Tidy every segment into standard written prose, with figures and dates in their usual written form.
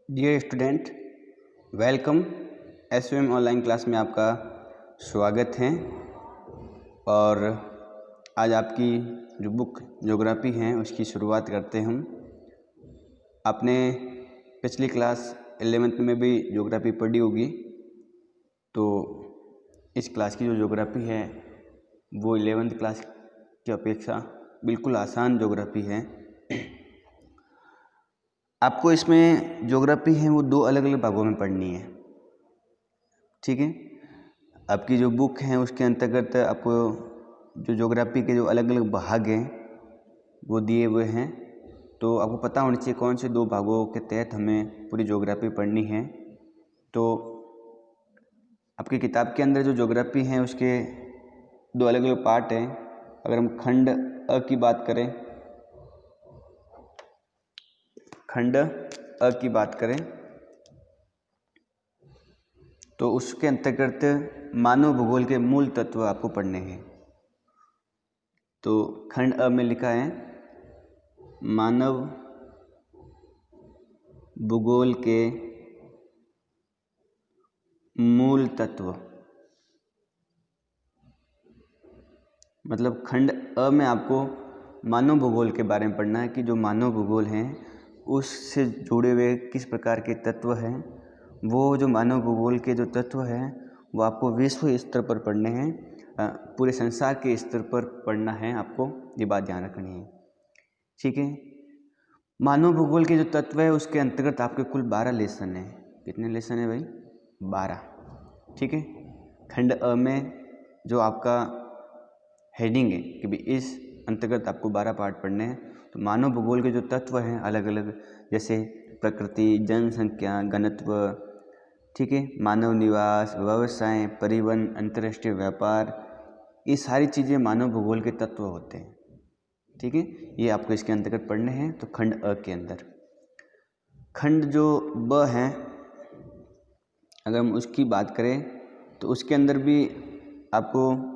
Dear student, welcome. SVM online class में आपका स्वागत है। और आज आपकी जो बुक ज्योग्राफी है उसकी शुरुआत करते हैं हम। आपने पिछली क्लास 11th में भी ज्योग्राफी पढ़ी होगी, तो इस क्लास की जो ज्योग्राफी है वो 11th क्लास की अपेक्षा बिल्कुल आसान ज्योग्राफी है। आपको इसमें ज्योग्राफी है वो दो अलग अलग भागों में पढ़नी है, ठीक है। आपकी जो बुक है उसके अंतर्गत आपको जो ज्योग्राफी के जो अलग अलग भाग हैं वो दिए हुए हैं, तो आपको पता होना चाहिए कौन से दो भागों के तहत हमें पूरी ज्योग्राफी पढ़नी है। तो आपकी किताब के अंदर जो ज्योग्राफी है उसके दो अलग अलग पार्ट हैं। अगर हम खंड अ की बात करें, खंड अ की बात करें तो उसके अंतर्गत मानव भूगोल के मूल तत्व आपको पढ़ने हैं। तो खंड अ में लिखा है मानव भूगोल के मूल तत्व। मतलब खंड अ में आपको मानव भूगोल के बारे में पढ़ना है कि जो मानव भूगोल हैं उससे जुड़े हुए किस प्रकार के तत्व हैं। वो जो मानव भूगोल के जो तत्व हैं वो आपको विश्व स्तर पर पढ़ने हैं, पूरे संसार के स्तर पर पढ़ना है। आपको ये बात ध्यान रखनी है, ठीक है। मानव भूगोल के जो तत्व है उसके अंतर्गत आपके कुल 12 लेसन हैं। कितने लेसन है भाई? 12, ठीक है। खंड अ में जो आपका हेडिंग है कि भाई इस अंतर्गत आपको 12 पार्ट पढ़ने हैं। तो मानव भूगोल के जो तत्व हैं अलग अलग, जैसे प्रकृति, जनसंख्या, घनत्व, ठीक है, मानव निवास, व्यवसाय, परिवहन, अंतर्राष्ट्रीय व्यापार, ये सारी चीज़ें मानव भूगोल के तत्व होते हैं, ठीक है। ये आपको इसके अंतर्गत पढ़ने हैं। तो खंड अ के अंदर खंड जो ब है, अगर हम उसकी बात करें तो उसके अंदर भी आपको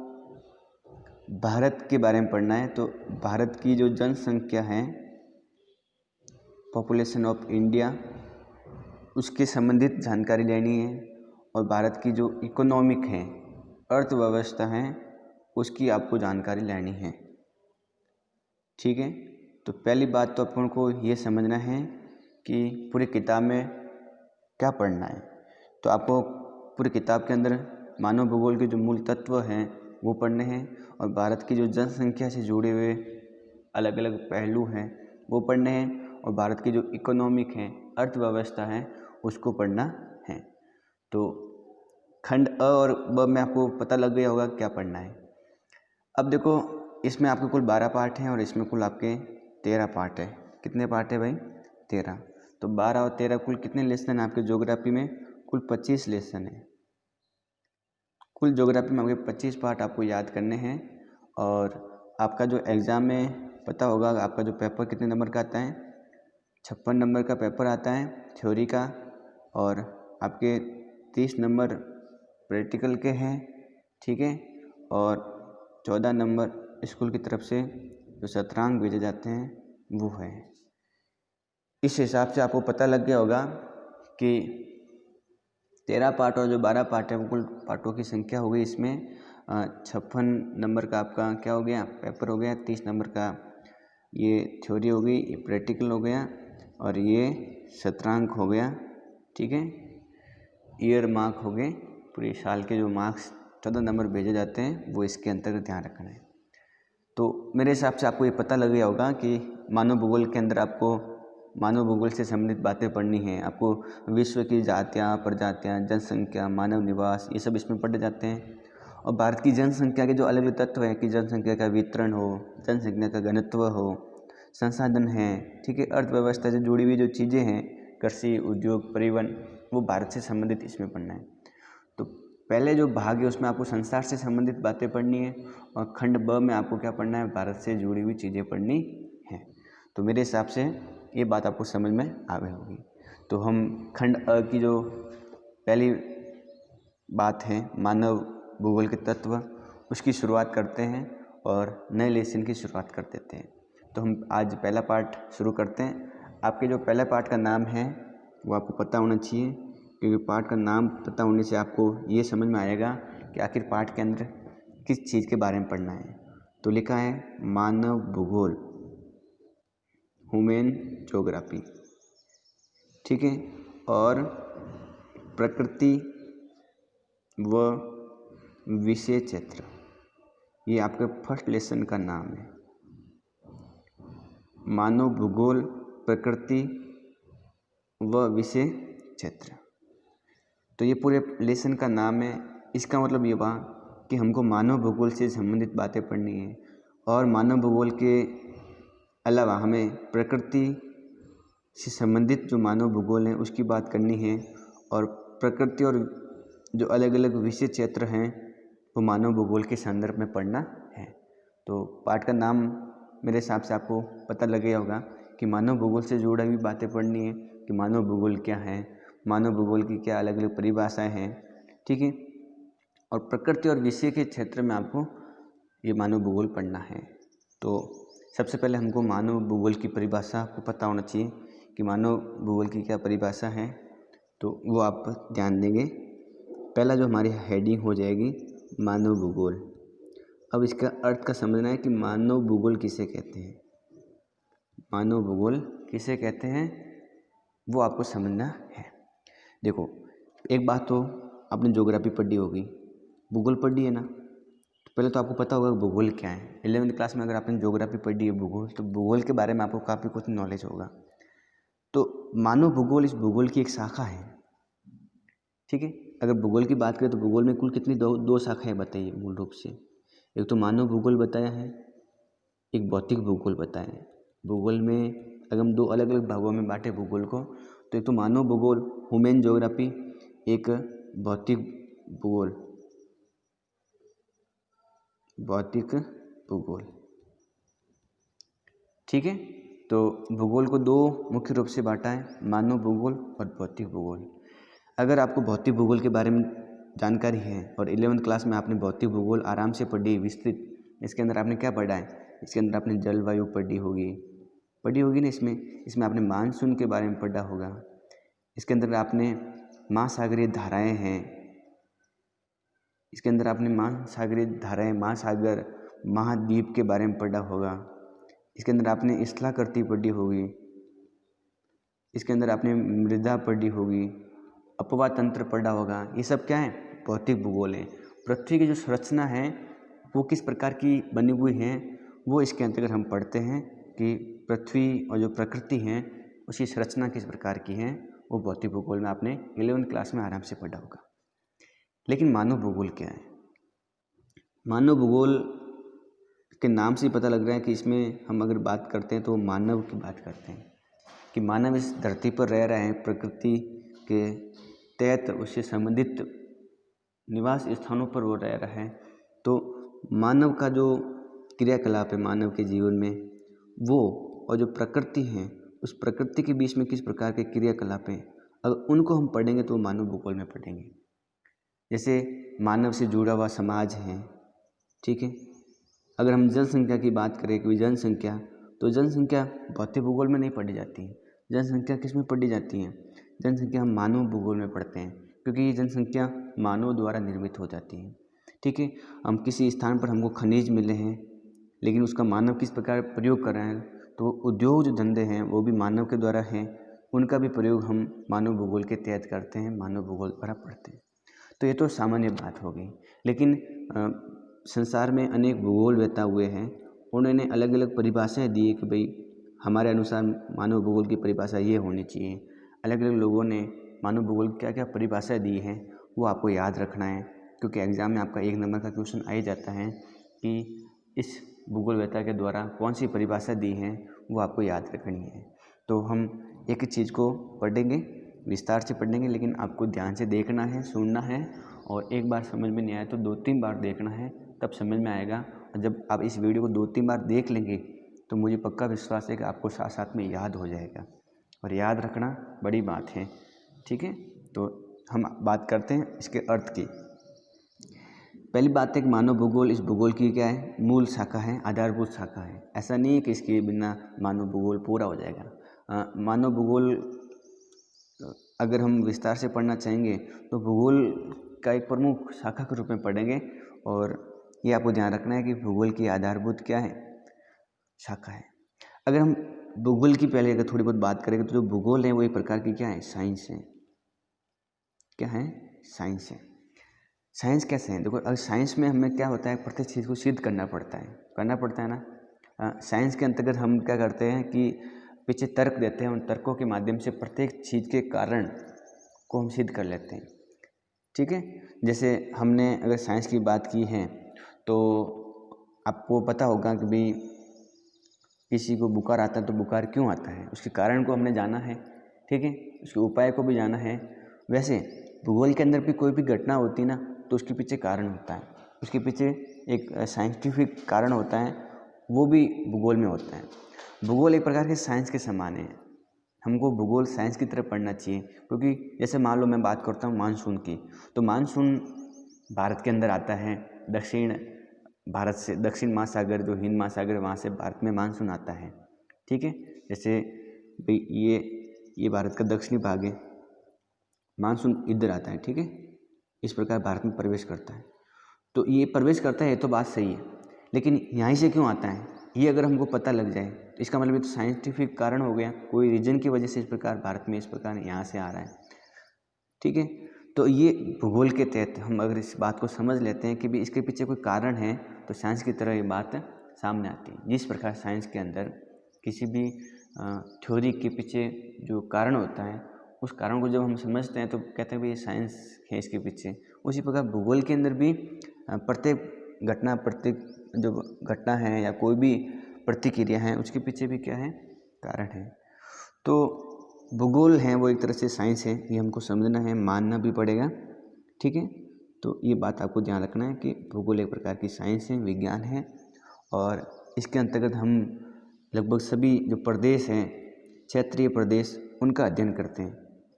भारत के बारे में पढ़ना है। तो भारत की जो जनसंख्या है, पॉपुलेशन ऑफ इंडिया, उसके संबंधित जानकारी लेनी है। और भारत की जो इकोनॉमिक है, अर्थव्यवस्था है, उसकी आपको जानकारी लेनी है, ठीक है। तो पहली बात तो अपन को ये समझना है कि पूरी किताब में क्या पढ़ना है। तो आपको पूरी किताब के अंदर मानव भूगोल के जो मूल तत्व हैं वो पढ़ने हैं, और भारत की जो जनसंख्या से जुड़े हुए अलग अलग पहलू हैं वो पढ़ने हैं, और भारत की जो इकोनॉमिक है, अर्थव्यवस्था है, उसको पढ़ना है। तो खंड अ और ब में आपको पता लग गया होगा क्या पढ़ना है। अब देखो, इसमें आपके कुल 12 पार्ट हैं और इसमें कुल आपके 13 पार्ट है। कितने पार्ट है भाई? 13। तो 12 और 13 कुल कितने लेसन हैं आपके ज्योग्राफी में? कुल 25 लेसन है। कुल ज्योग्राफी में आपके 25 पार्ट आपको याद करने हैं। और आपका जो एग्ज़ाम में पता होगा आपका जो पेपर कितने नंबर का आता है? 56 नंबर का पेपर आता है थ्योरी का, और आपके 30 नंबर प्रैक्टिकल के हैं, ठीक है। और 14 नंबर स्कूल की तरफ से जो शतरंज भेजे जाते हैं वो है। इस हिसाब से आपको पता लग गया होगा कि 13 पार्ट और जो 12 पार्ट है वो कुल पार्टों की संख्या हो गई। इसमें 56 नंबर का आपका क्या हो गया? पेपर हो गया। 30 नंबर का ये थ्योरी हो गई, ये प्रैक्टिकल हो गया, और ये शतरंज हो गया, ठीक है। ईयर मार्क हो गए, पूरे साल के जो मार्क्स 14 नंबर भेजे जाते हैं वो इसके अंतर्गत ध्यान रखना है। तो मेरे हिसाब से आपको ये पता लग गया होगा कि मानव भूगोल के अंदर आपको मानव भूगोल से संबंधित बातें पढ़नी हैं। आपको विश्व की जातियाँ, प्रजातियाँ, जनसंख्या, मानव निवास, ये सब इसमें पढ़े जाते हैं। और भारत की जनसंख्या के जो अलग अलग तत्व हैं कि जनसंख्या का वितरण हो, जनसंख्या का घनत्व हो, संसाधन हैं, ठीक है, अर्थव्यवस्था से जुड़ी हुई जो चीज़ें हैं, कृषि, उद्योग, परिवहन, वो भारत से संबंधित इसमें पढ़ना है। तो पहले जो भाग है उसमें आपको संसार से संबंधित बातें पढ़नी है, और खंड ब में आपको क्या पढ़ना है? भारत से जुड़ी हुई चीज़ें पढ़नी है। तो मेरे हिसाब से ये बात आपको समझ में आ गई होगी। तो हम खंड अ की जो पहली बात है मानव भूगोल के तत्व, उसकी शुरुआत करते हैं और नए लेसन की शुरुआत कर देते हैं। तो हम आज पहला पार्ट शुरू करते हैं। आपके जो पहला पार्ट का नाम है वो आपको पता होना चाहिए, क्योंकि पाठ का नाम पता होने से आपको ये समझ में आएगा कि आखिर पाठ के अंदर किस चीज़ के बारे में पढ़ना है। तो लिखा है मानव भूगोल, ह्यूमन ज्योग्राफी, ठीक है। और प्रकृति व विषय क्षेत्र, ये आपके फर्स्ट लेसन का नाम है। मानव भूगोल, प्रकृति व विषय क्षेत्र, तो ये पूरे लेसन का नाम है। इसका मतलब ये हुआ कि हमको मानव भूगोल से संबंधित बातें पढ़नी है, और मानव भूगोल के अलावा हमें प्रकृति से संबंधित जो मानव भूगोल है उसकी बात करनी है, और प्रकृति और जो अलग अलग विषय क्षेत्र हैं वो मानव भूगोल के संदर्भ में पढ़ना है। तो पाठ का नाम मेरे हिसाब से आपको पता लग गया होगा कि मानव भूगोल से जुड़ी हुई बातें पढ़नी है, कि मानव भूगोल क्या है, मानव भूगोल की क्या अलग अलग परिभाषाएं हैं, ठीक है। और प्रकृति और विषय के क्षेत्र में आपको ये मानव भूगोल पढ़ना है। तो सबसे पहले हमको मानव भूगोल की परिभाषा आपको पता होना चाहिए कि मानव भूगोल की क्या परिभाषा है, तो वो आप ध्यान देंगे। पहला जो हमारी हेडिंग हो जाएगी मानव भूगोल। अब इसका अर्थ का समझना है कि मानव भूगोल किसे कहते हैं, मानव भूगोल किसे कहते हैं वो आपको समझना है। देखो, एक बात तो आपने ज्योग्राफी पढ़ी होगी, भूगोल पढ़ी है ना, तो पहले तो आपको पता होगा भूगोल क्या है। 11वीं क्लास में अगर आपने ज्योग्राफी पढ़ी है भूगोल, तो भूगोल के बारे में आपको काफ़ी कुछ नॉलेज होगा। तो मानव भूगोल इस भूगोल की एक शाखा है, ठीक है। अगर भूगोल की बात करें तो भूगोल में कुल कितनी दो शाखाएं बताइए मूल रूप से। एक तो मानव भूगोल बताया है, एक भौतिक भूगोल बताया है। भूगोल में अगर हम दो अलग अलग भागों में बांटे भूगोल को, तो एक तो मानव भूगोल ह्यूमन ज्योग्राफी, एक भौतिक भूगोल भौतिक भूगोल, ठीक है। तो भूगोल को दो मुख्य रूप से बांटा है, मानव भूगोल और भौतिक भूगोल। अगर आपको भौतिक भूगोल के बारे में जानकारी है और 11वीं क्लास में आपने भौतिक भूगोल आराम से पढ़ी विस्तृत, इसके अंदर आपने क्या पढ़ा है, इसके अंदर आपने जलवायु पढ़ी होगी ना। इसमें आपने मानसून के बारे में पढ़ा होगा। इसके अंदर आपने महासागरीय धाराएं हैं, इसके अंदर आपने महासागरीय धाराएं, महासागर, महाद्वीप के बारे में पढ़ा होगा। इसके अंदर आपने स्थलाकृति पढ़ी होगी, इसके अंदर आपने मृदा पढ़ी होगी, अपवाह तंत्र पढ़ा होगा। ये सब क्या है, भौतिक भूगोल है। पृथ्वी की जो संरचना है वो किस प्रकार की बनी हुई है, वो इसके अंतर्गत हम पढ़ते हैं कि पृथ्वी और जो प्रकृति है उसकी संरचना किस प्रकार की है, वो भौतिक भूगोल में आपने 11वीं क्लास में आराम से पढ़ा होगा। लेकिन मानव भूगोल क्या है, मानव भूगोल के नाम से ही पता लग रहा है कि इसमें हम अगर बात करते हैं तो मानव की बात करते हैं, कि मानव इस धरती पर रह रहे हैं, प्रकृति के तहत उससे संबंधित निवास स्थानों पर वो रह रहा है। तो मानव का जो क्रियाकलाप है मानव के जीवन में, वो और जो प्रकृति है उस प्रकृति के बीच में किस प्रकार के क्रियाकलाप हैं, अगर उनको हम पढ़ेंगे तो मानव भूगोल में पढ़ेंगे। जैसे मानव से जुड़ा हुआ समाज है, ठीक है। अगर हम जनसंख्या की बात करें कि जनसंख्या, तो जनसंख्या भौतिक भूगोल में नहीं पढ़ी जाती है। जनसंख्या किस में पढ़ी जाती है, जनसंख्या हम मानव भूगोल में पढ़ते हैं, क्योंकि ये जनसंख्या मानव द्वारा निर्मित हो जाती है, ठीक है। हम किसी स्थान पर हमको खनिज मिले हैं, लेकिन उसका मानव किस प्रकार प्रयोग कर रहे हैं, तो उद्योग जो धंधे हैं वो भी मानव के द्वारा हैं, उनका भी प्रयोग हम मानव भूगोल के तहत करते हैं, मानव भूगोल द्वारा पढ़ते हैं। तो ये तो सामान्य बात हो गई। लेकिन संसार में अनेक भूगोलवेत्ता हुए हैं, उन्होंने अलग अलग परिभाषाएं दी है कि भाई हमारे अनुसार मानव भूगोल की परिभाषा ये होनी चाहिए। अलग अलग लोगों ने मानव भूगोल की क्या क्या परिभाषाएं दी हैं वो आपको याद रखना है, क्योंकि एग्ज़ाम में आपका 1 नंबर का क्वेश्चन आ ही जाता है कि इस भूगोलवेत्ता के द्वारा कौन सी परिभाषा दी है, वो आपको याद रखनी है। तो हम एक एक चीज़ को पढ़ेंगे, विस्तार से पढ़ेंगे, लेकिन आपको ध्यान से देखना है, सुनना है, और एक बार समझ में नहीं आया तो 2-3 बार देखना है, तब समझ में आएगा। और जब आप इस वीडियो को 2-3 बार देख लेंगे तो मुझे पक्का विश्वास है कि आपको साथ साथ में याद हो जाएगा, और याद रखना बड़ी बात है, ठीक है। तो हम बात करते हैं इसके अर्थ की। पहली बात है कि मानव भूगोल इस भूगोल की क्या है, मूल शाखा है, आधारभूत शाखा है। ऐसा नहीं है कि इसके बिना मानव भूगोल पूरा हो जाएगा। मानव भूगोल अगर हम विस्तार से पढ़ना चाहेंगे तो भूगोल का एक प्रमुख शाखा के रूप में पढ़ेंगे। और ये आपको ध्यान रखना है कि भूगोल की आधारभूत क्या है, शाखा है। अगर हम भूगोल की पहले अगर थोड़ी बहुत बात करेंगे तो जो भूगोल है वो एक प्रकार की क्या है, साइंस है। क्या है, साइंस है। साइंस कैसे है, देखो अगर साइंस में हमें क्या होता है, प्रत्येक चीज़ को सिद्ध करना पड़ता है ना। साइंस के अंतर्गत हम क्या करते हैं कि पीछे तर्क देते हैं, उन तर्कों के माध्यम से प्रत्येक चीज़ के कारण को हम सिद्ध कर लेते हैं। ठीक है, जैसे हमने अगर साइंस की बात की है तो आपको पता होगा कि भाई किसी को बुखार आता है तो बुखार क्यों आता है, उसके कारण को हमने जाना है। ठीक है, उसके उपाय को भी जाना है। वैसे भूगोल के अंदर भी कोई भी घटना होती ना तो उसके पीछे कारण होता है, उसके पीछे एक साइंटिफिक कारण होता है, वो भी भूगोल में होता है। भूगोल एक प्रकार के साइंस के समान है। हमको भूगोल साइंस की तरफ पढ़ना चाहिए, क्योंकि जैसे मान लो मैं बात करता हूँ मानसून की, तो मानसून भारत के अंदर आता है। दक्षिण भारत से, दक्षिण महासागर जो हिंद महासागर वहाँ से भारत में मानसून आता है। ठीक है, जैसे भाई ये भारत का दक्षिणी भाग है, मानसून इधर आता है। ठीक है, इस प्रकार भारत में प्रवेश करता है। तो ये प्रवेश करता है, ये तो बात सही है, लेकिन यहाँ से क्यों आता है ये अगर हमको पता लग जाए तो इसका मतलब ये तो साइंटिफिक कारण हो गया, कोई रीजन की वजह से इस प्रकार भारत में इस प्रकार यहाँ से आ रहा है। ठीक है, तो ये भूगोल के तहत हम अगर इस बात को समझ लेते हैं कि भी इसके पीछे कोई कारण है तो साइंस की तरह ये बात सामने आती है। जिस प्रकार साइंस के अंदर किसी भी थ्योरी के पीछे जो कारण होता है, उस कारण को जब हम समझते हैं तो कहते हैं भाई ये साइंस है इसके पीछे। उसी प्रकार भूगोल के अंदर भी प्रत्येक घटना, प्रत्येक जो घटना है या कोई भी प्रतिक्रिया है उसके पीछे भी क्या है, कारण है। तो भूगोल है वो एक तरह से साइंस है, ये हमको समझना है, मानना भी पड़ेगा। ठीक है, तो ये बात आपको ध्यान रखना है कि भूगोल एक प्रकार की साइंस है, विज्ञान है, और इसके अंतर्गत हम लगभग सभी जो प्रदेश हैं, क्षेत्रीय प्रदेश, उनका अध्ययन करते हैं।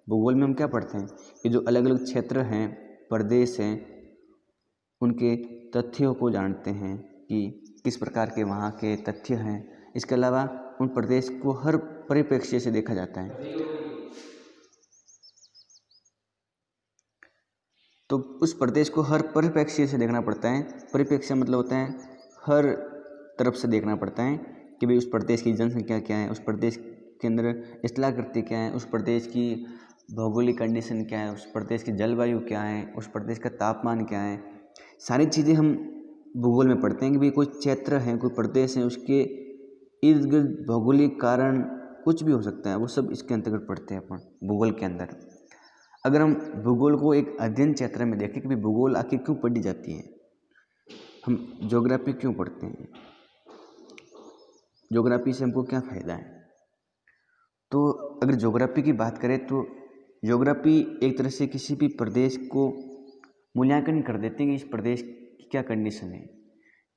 भूगोल में हम क्या पढ़ते हैं कि जो अलग अलग क्षेत्र हैं, प्रदेश हैं, उनके तथ्यों को जानते हैं कि किस प्रकार के वहाँ के तथ्य हैं। इसके अलावा उन प्रदेश को हर परिप्रेक्ष्य से देखा जाता है। तो उस प्रदेश को हर परिप्रेक्ष्य से देखना पड़ता है। परिप्रेक्ष्य मतलब होता है हर तरफ से देखना पड़ता है कि भाई उस प्रदेश की जनसंख्या क्या है, उस प्रदेश के अंदर स्थलाकृति क्या है, उस प्रदेश की भौगोलिक कंडीशन क्या है, उस प्रदेश की जलवायु क्या है, उस प्रदेश का तापमान क्या है। सारी चीज़ें हम भूगोल में पढ़ते हैं कि भाई कोई क्षेत्र है, कोई प्रदेश है, उसके इर्द गिर्द भौगोलिक कारण कुछ भी हो सकता है, वो सब इसके अंतर्गत पढ़ते हैं अपन भूगोल के अंदर। अगर हम भूगोल को एक अध्ययन क्षेत्र में देखें कि भाई भूगोल आखिर क्यों पढ़ी जाती है, हम ज्योग्राफी क्यों पढ़ते हैं, ज्योग्राफी से हमको क्या फ़ायदा है। तो अगर ज्योग्राफी की बात करें तो ज्योग्राफी एक तरह से किसी भी प्रदेश को मूल्यांकन कर देती है कि इस प्रदेश की क्या कंडीशन है।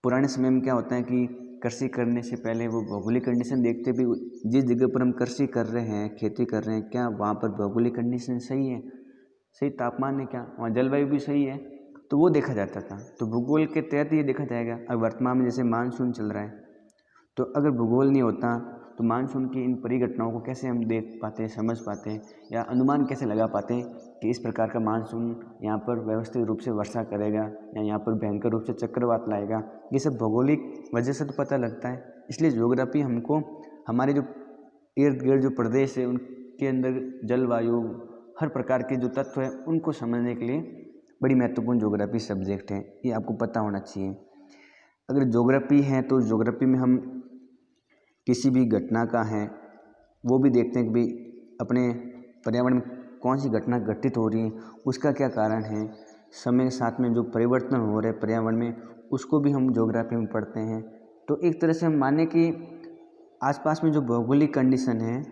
पुराने समय में क्या होता है कि कृषि करने से पहले वो भौगोलिक कंडीशन देखते भी, जिस जगह पर हम कृषि कर रहे हैं, खेती कर रहे हैं, क्या वहाँ पर भौगोलिक कंडीशन सही है, सही तापमान है क्या, वहाँ जलवायु भी सही है, तो वो देखा जाता था। तो भूगोल के तहत ये देखा जाएगा। अब वर्तमान में जैसे मानसून चल रहा है, तो अगर भूगोल नहीं होता तो मानसून की इन परिघटनाओं को कैसे हम देख पाते, समझ पाते या अनुमान कैसे लगा पाते कि इस प्रकार का मानसून यहाँ पर व्यवस्थित रूप से वर्षा करेगा या यहाँ पर भयंकर रूप से चक्रवात लाएगा। ये सब भौगोलिक वजह से तो पता लगता है। इसलिए ज्योग्राफी हमको हमारे जो इर्द गिर्द जो प्रदेश है उनके अंदर जलवायु, हर प्रकार के जो तत्व हैं उनको समझने के लिए बड़ी महत्वपूर्ण ज्योग्राफी सब्जेक्ट है, ये आपको पता होना चाहिए। अगर ज्योग्राफी है तो ज्योग्राफी में हम किसी भी घटना का है वो भी देखते हैं कि भाई अपने पर्यावरण में कौन सी घटना घटित हो रही है, उसका क्या कारण है, समय के साथ में जो परिवर्तन हो रहे हैं पर्यावरण में, उसको भी हम ज्योग्राफी में पढ़ते हैं। तो एक तरह से हम माने कि आसपास में जो भौगोलिक कंडीशन है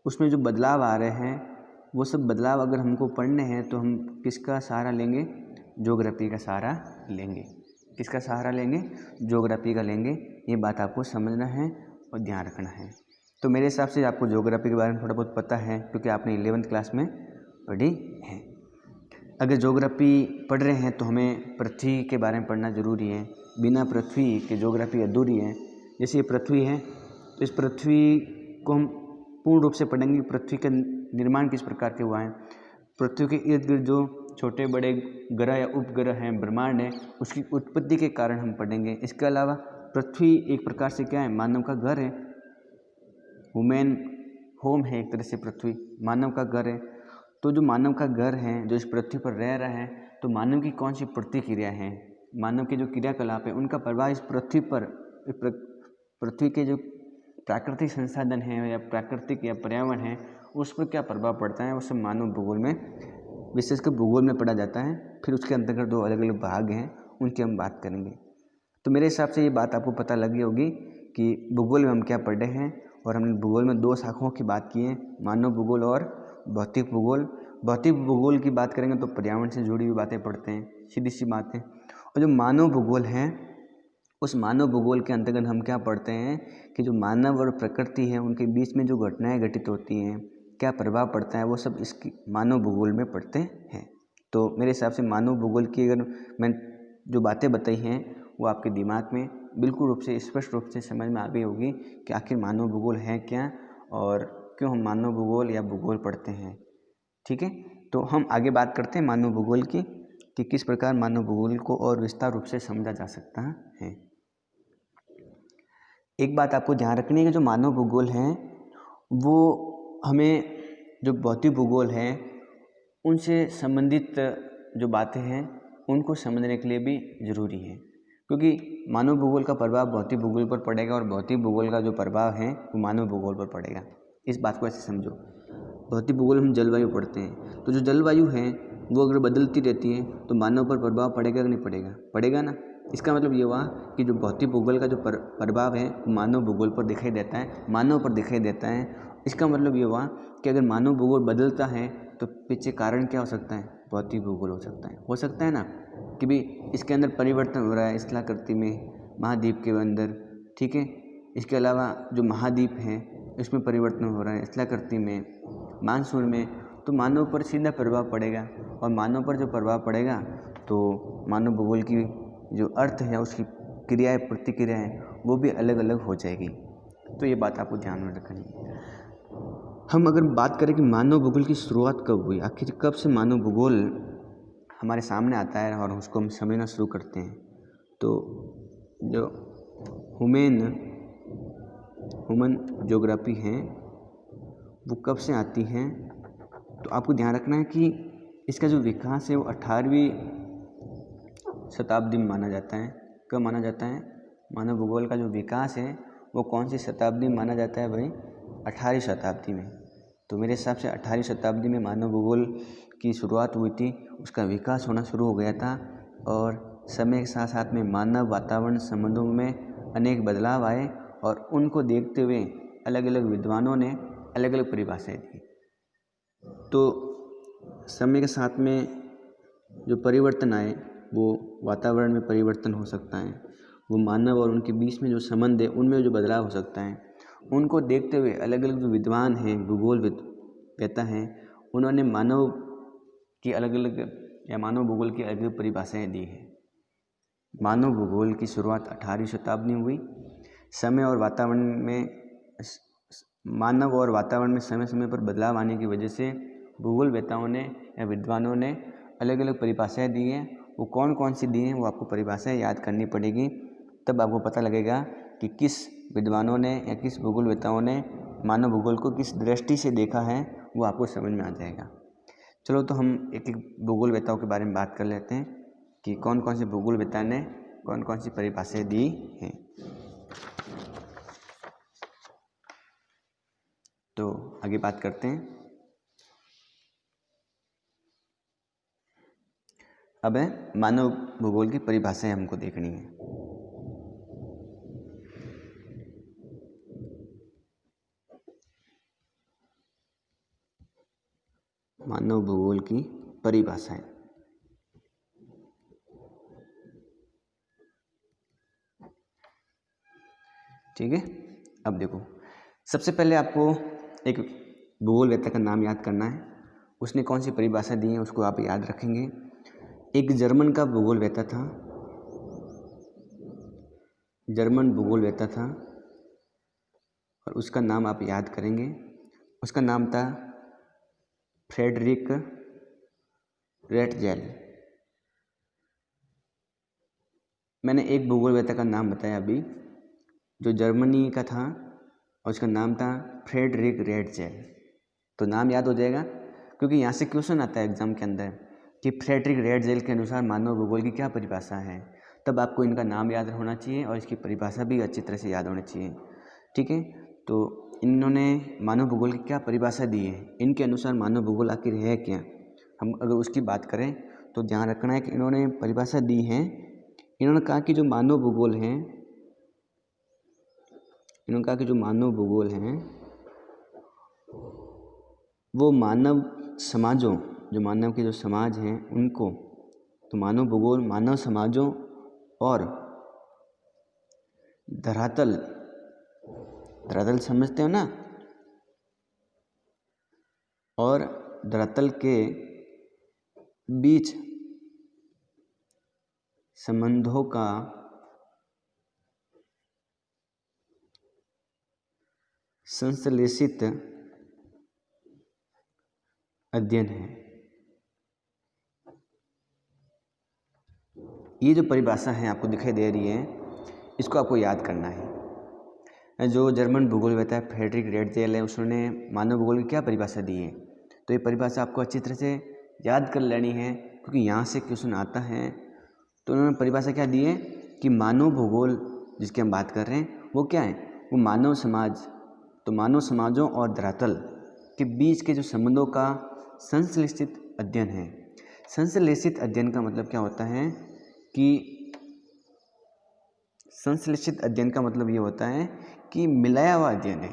उसमें जो बदलाव आ रहे हैं, वो सब बदलाव अगर हमको पढ़ने हैं तो हम किसका सहारा लेंगे, ज्योग्राफी का सहारा लेंगे। किसका सहारा लेंगे, ज्योग्राफी का लेंगे। ये बात आपको समझना है और ध्यान रखना है। तो मेरे हिसाब से आपको ज्योग्राफी के बारे में थोड़ा बहुत पता है क्योंकि आपने 11th क्लास में पढ़ी है। अगर ज्योग्राफी पढ़ रहे हैं तो हमें पृथ्वी के बारे में पढ़ना ज़रूरी है। बिना पृथ्वी के ज्योग्राफी अधूरी है। जैसे ये पृथ्वी है तो इस पृथ्वी को हम पूर्ण रूप से पढ़ेंगे पृथ्वी का निर्माण किस प्रकार के हुआ है, पृथ्वी के इर्द गिर्द जो छोटे बड़े ग्रह या उपग्रह हैं, ब्रह्मांड है, उसकी उत्पत्ति के कारण हम पढ़ेंगे। इसके अलावा पृथ्वी एक प्रकार से क्या है, मानव का घर है, वुमेन होम है, एक तरह से पृथ्वी मानव का घर है। तो जो मानव का घर है, जो इस पृथ्वी पर रह रहा है, तो मानव की कौन सी प्रतिक्रिया है, मानव के जो क्रियाकलाप है, उनका प्रभाव इस पृथ्वी पर, पृथ्वी के जो प्राकृतिक संसाधन हैं या प्राकृतिक या पर्यावरण है, उस पर क्या प्रभाव पड़ता है, वो सब मानव भूगोल में, विशेषकर भूगोल में पढ़ा जाता है। फिर उसके अंतर्गत 2 अलग अलग भाग हैं, उनकी हम बात करेंगे। तो मेरे हिसाब से ये बात आपको पता लगी होगी कि भूगोल में हम क्या पढ़े हैं, और हमने भूगोल में 2 शाखाओं की बात की है, मानव भूगोल और भौतिक भूगोल। भौतिक भूगोल की बात करेंगे तो पर्यावरण से जुड़ी हुई बातें पढ़ते हैं, सीधी सी बात है। और जो मानव भूगोल है, उस मानव भूगोल के अंतर्गत हम क्या पढ़ते हैं कि जो मानव और प्रकृति है, उनके बीच में जो घटनाएं घटित होती हैं, क्या प्रभाव पड़ता है, वो सब इसकी मानव भूगोल में पढ़ते हैं। तो मेरे हिसाब से मानव भूगोल की अगर मैं जो बातें बताई हैं, वो आपके दिमाग में बिल्कुल रूप से स्पष्ट रूप से समझ में आ गई होगी कि आखिर मानव भूगोल है क्या और क्यों हम मानव भूगोल या भूगोल पढ़ते हैं। ठीक है, तो हम आगे बात करते हैं मानव भूगोल की, कि किस प्रकार मानव भूगोल को और विस्तार रूप से समझा जा सकता है। एक बात आपको ध्यान रखनी है कि जो मानव भूगोल है, वो हमें जो भौतिक भूगोल है उनसे संबंधित जो बातें हैं उनको समझने के लिए भी ज़रूरी है, क्योंकि मानव भूगोल का प्रभाव भौतिक भूगोल पर पड़ेगा और भौतिक भूगोल का जो प्रभाव है वो मानव भूगोल पर पड़ेगा। इस बात को ऐसे समझो, भौतिक भूगोल हम जलवायु पढ़ते हैं, तो जो जलवायु है वो अगर बदलती रहती है तो मानव पर प्रभाव पड़ेगा कि नहीं पड़ेगा, पड़ेगा ना। इसका मतलब ये हुआ कि जो भौतिक भूगोल का जो प्रभाव है वो मानव भूगोल पर दिखाई देता है, मानव पर दिखाई देता है। इसका मतलब ये हुआ कि अगर मानव भूगोल बदलता है तो पीछे कारण क्या हो सकता है, भौतिक भूगोल हो सकता है ना, कि भी इसके अंदर परिवर्तन हो रहा है स्थलाकृति में, महाद्वीप के अंदर। ठीक है, इसके अलावा जो महाद्वीप हैं इसमें परिवर्तन हो रहा है स्थलाकृति में, मानसून में, तो मानव पर सीधा प्रभाव पड़ेगा। और मानव पर जो प्रभाव पड़ेगा तो मानव भूगोल की जो अर्थ है, उसकी क्रियाएं प्रतिक्रियाएं वो भी अलग अलग हो जाएगी। तो ये बात आपको ध्यान में रखनी है। हम अगर बात करें कि मानव भूगोल की शुरुआत कब हुई, आखिर कब से मानव भूगोल हमारे सामने आता है और उसको हम समझना शुरू करते हैं, तो जो ह्यूमन ज्योग्राफी है वो कब से आती हैं, तो आपको ध्यान रखना है कि इसका जो विकास है वो 18वीं शताब्दी में माना जाता है। कब माना जाता है, मानव भूगोल का जो विकास है वो कौन सी शताब्दी में माना जाता है भाई, 18वीं शताब्दी में। तो मेरे हिसाब से 18वीं शताब्दी में मानव भूगोल की शुरुआत हुई थी, उसका विकास होना शुरू हो गया था, और समय के साथ साथ में मानव वातावरण संबंधों में अनेक बदलाव आए, और उनको देखते हुए अलग अलग विद्वानों ने अलग अलग परिभाषाएं दी। तो समय के साथ में जो परिवर्तन आए, वो वातावरण में परिवर्तन हो सकता है, वो मानव और उनके बीच में जो संबंध है उनमें जो बदलाव हो सकता है, उनको देखते हुए अलग अलग जो विद्वान हैं, भूगोल वेत्ता हैं, उन्होंने मानव की अलग अलग या मानव भूगोल की अलग अलग परिभाषाएं दी हैं। मानव भूगोल की शुरुआत 18वीं शताब्दी में हुई। समय और वातावरण में मानव और वातावरण में समय समय पर बदलाव आने की वजह से भूगोल वेत्ताओं ने या विद्वानों ने अलग अलग परिभाषाएं दी हैं। वो कौन कौन सी दी हैं वो आपको परिभाषाएं याद करनी पड़ेगी, तब आपको पता लगेगा कि किस विद्वानों ने या किस भूगोल वेत्ताओं ने मानव भूगोल को किस दृष्टि से देखा है, वो आपको समझ में आ जाएगा। चलो, तो हम एक एक भूगोल वेत्ताओं के बारे में बात कर लेते हैं कि कौन कौन से भूगोल वेत्ता ने कौन कौन सी परिभाषाएं दी हैं। तो आगे बात करते हैं। अब है मानव भूगोल की परिभाषाएं हमको देखनी है। मानव भूगोल की परिभाषाएं। ठीक है, अब देखो, सबसे पहले आपको एक भूगोल वेत्ता का नाम याद करना है। उसने कौन सी परिभाषा दी है उसको आप याद रखेंगे। एक जर्मन का भूगोल वेत्ता था, जर्मन भूगोल वेत्ता था, और उसका नाम आप याद करेंगे। उसका नाम था फ्रेडरिक रेटजेल। मैंने एक भूगोलवेत्ता का नाम बताया अभी जो जर्मनी का था और उसका नाम था फ्रेडरिक रेटजेल। तो नाम याद हो जाएगा क्योंकि यहाँ से क्वेश्चन आता है एग्जाम के अंदर कि फ्रेडरिक रेटजेल के अनुसार मानव भूगोल की क्या परिभाषा है। तब आपको इनका नाम याद होना चाहिए और इसकी परिभाषा भी अच्छी तरह से याद होनी चाहिए। ठीक है, तो इन्होंने मानव भूगोल की क्या परिभाषा दी है, इनके अनुसार मानव भूगोल आखिर है क्या, हम अगर उसकी बात करें तो ध्यान रखना है कि इन्होंने परिभाषा दी है। इन्होंने कहा कि जो मानव भूगोल है, इन्होंने कहा कि जो मानव भूगोल है वो मानव समाजों, जो मानव के जो समाज हैं उनको, तो मानव भूगोल मानव समाजों और धरातल, धरातल समझते हो ना, और धरातल के बीच संबंधों का संश्लेषित अध्ययन है। ये जो परिभाषा है आपको दिखाई दे रही है, इसको आपको याद करना है। जो जर्मन भूगोलवेत्ता फ्रेडरिक रेटजेल है, उसने मानव भूगोल की क्या परिभाषा दी है, तो ये परिभाषा आपको अच्छी तरह से याद कर लेनी है क्योंकि यहाँ से क्वेश्चन आता है। तो उन्होंने परिभाषा क्या दी है कि मानव भूगोल जिसकी हम बात कर रहे हैं वो क्या है, वो मानव समाज, तो मानव समाजों और धरातल के बीच के जो संबंधों का संश्लेषित अध्ययन है। संश्लेषित अध्ययन का मतलब क्या होता है कि संश्लेषित अध्ययन का मतलब ये होता है कि मिलाया हुआ अध्ययन है।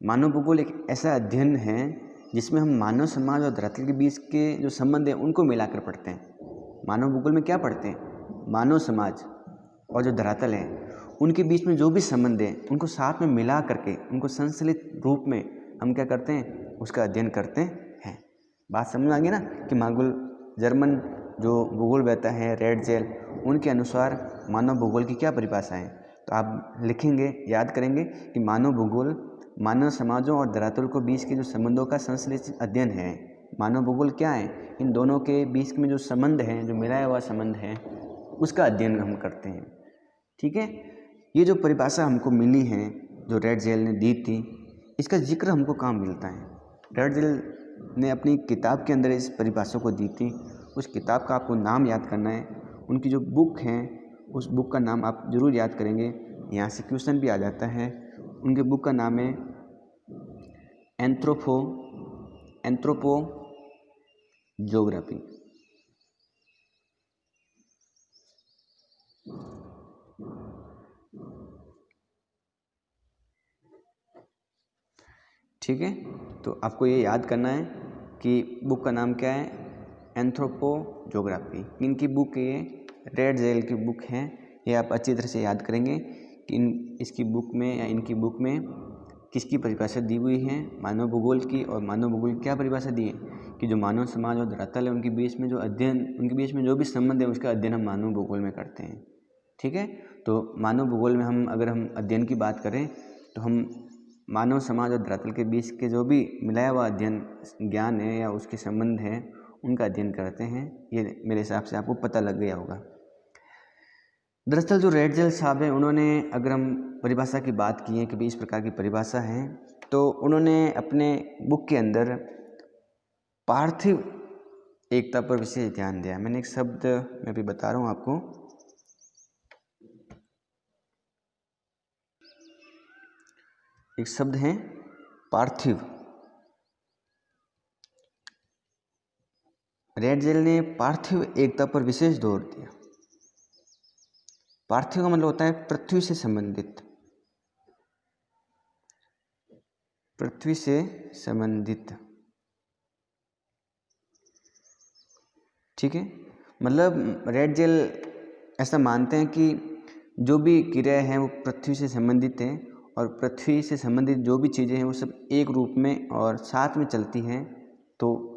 मानव भूगोल एक ऐसा अध्ययन है जिसमें हम मानव समाज और धरातल के बीच के जो संबंध हैं उनको मिलाकर पढ़ते हैं। मानव भूगोल में क्या पढ़ते हैं, मानव समाज और जो धरातल है उनके बीच में जो भी संबंध हैं उनको साथ में मिला करके उनको संश्लेषित रूप में हम क्या करते हैं, उसका अध्ययन करते हैं। बात समझ में आ गई ना कि जर्मन जो भूगोलवेत्ता है रेटजेल, उनके अनुसार मानव भूगोल की क्या परिभाषा है। तो आप लिखेंगे, याद करेंगे कि मानव भूगोल मानव समाजों और धरातल के बीच के जो संबंधों का संश्लेषित अध्ययन है। मानव भूगोल क्या है, इन दोनों के बीच में जो संबंध है, जो मिलाया हुआ संबंध है, उसका अध्ययन हम करते हैं। ठीक है, ये जो परिभाषा हमको मिली है जो रेटजेल ने दी थी, इसका जिक्र हमको कहाँ मिलता है। रेटजेल ने अपनी किताब के अंदर इस परिभाषा को दी थी। उस किताब का आपको नाम याद करना है। उनकी जो बुक है उस बुक का नाम आप ज़रूर याद करेंगे, यहाँ से क्वेश्चन भी आ जाता है। उनके बुक का नाम है एंथ्रोपोजोग्राफी। ठीक है, तो आपको ये याद करना है कि बुक का नाम क्या है, एंथ्रोपोजोग्राफी। इनकी बुक ये रेटजेल की बुक है, ये आप अच्छी तरह से याद करेंगे कि इसकी बुक में या इनकी बुक में किसकी परिभाषा दी हुई है, मानव भूगोल की। और मानव भूगोल की क्या परिभाषा दी है कि जो मानव समाज और धरातल है उनके बीच में जो अध्ययन, उनके बीच में जो भी संबंध है उसका अध्ययन हम मानव भूगोल में करते हैं। ठीक है, तो मानव भूगोल में अगर हम अध्ययन की बात करें तो हम मानव समाज और धरातल के बीच के जो भी मिलाया हुआ अध्ययन ज्ञान है या उसके संबंध है उनका अध्ययन करते हैं। ये मेरे हिसाब से आपको पता लग गया होगा। दरअसल जो रेटजेल साहब हैं, उन्होंने, अगर हम परिभाषा की बात की है कि भी इस प्रकार की परिभाषा है, तो उन्होंने अपने बुक के अंदर पार्थिव एकता पर विशेष ध्यान दिया। मैंने एक शब्द मैं भी बता रहा हूँ आपको, एक शब्द है पार्थिव। रेटजेल ने पार्थिव एकता पर विशेष जोर दिया। पार्थिव का मतलब होता है पृथ्वी से संबंधित, पृथ्वी से संबंधित। ठीक है, मतलब रेटजेल ऐसा मानते हैं कि जो भी क्रिया है वो पृथ्वी से संबंधित है और पृथ्वी से संबंधित जो भी चीज़ें हैं वो सब एक रूप में और साथ में चलती हैं। तो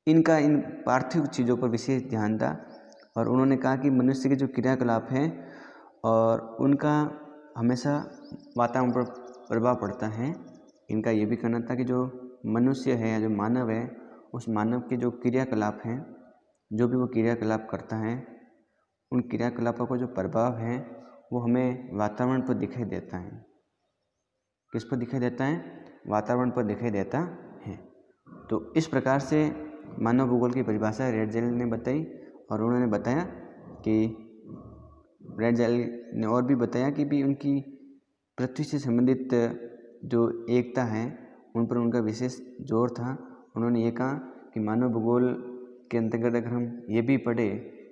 इनका इन पार्थिव चीज़ों पर विशेष ध्यान था और उन्होंने कहा कि मनुष्य के जो क्रियाकलाप हैं और उनका हमेशा वातावरण पर प्रभाव पड़ता है। इनका ये भी कहना था कि जो मनुष्य है या जो मानव है, उस मानव के जो क्रियाकलाप हैं, जो भी वो क्रियाकलाप करता है, उन क्रियाकलापों का जो प्रभाव है वो हमें वातावरण पर दिखाई देता है। किस पर दिखाई देता है? वातावरण पर दिखाई देता है। तो इस प्रकार से मानव भूगोल की परिभाषा रेडजेल ने बताई, और उन्होंने बताया कि रेडजेल ने और भी बताया कि भी उनकी पृथ्वी से संबंधित जो एकता है उन पर उनका विशेष जोर था। उन्होंने ये कहा कि मानव भूगोल के अंतर्गत अगर हम ये भी पढ़े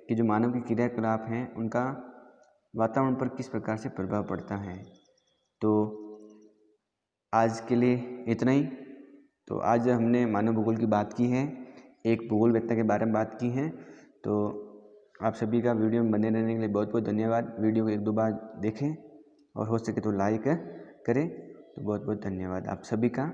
कि जो मानव के क्रियाकलाप हैं उनका वातावरण पर किस प्रकार से प्रभाव पड़ता है। तो आज के लिए इतना ही। तो आज हमने मानव भूगोल की बात की है, एक भूगोलवेत्ता के बारे में बात की है। तो आप सभी का वीडियो में बने रहने के लिए बहुत बहुत धन्यवाद। वीडियो को 1-2 बार देखें और हो सके तो लाइक करें। तो बहुत बहुत धन्यवाद आप सभी का।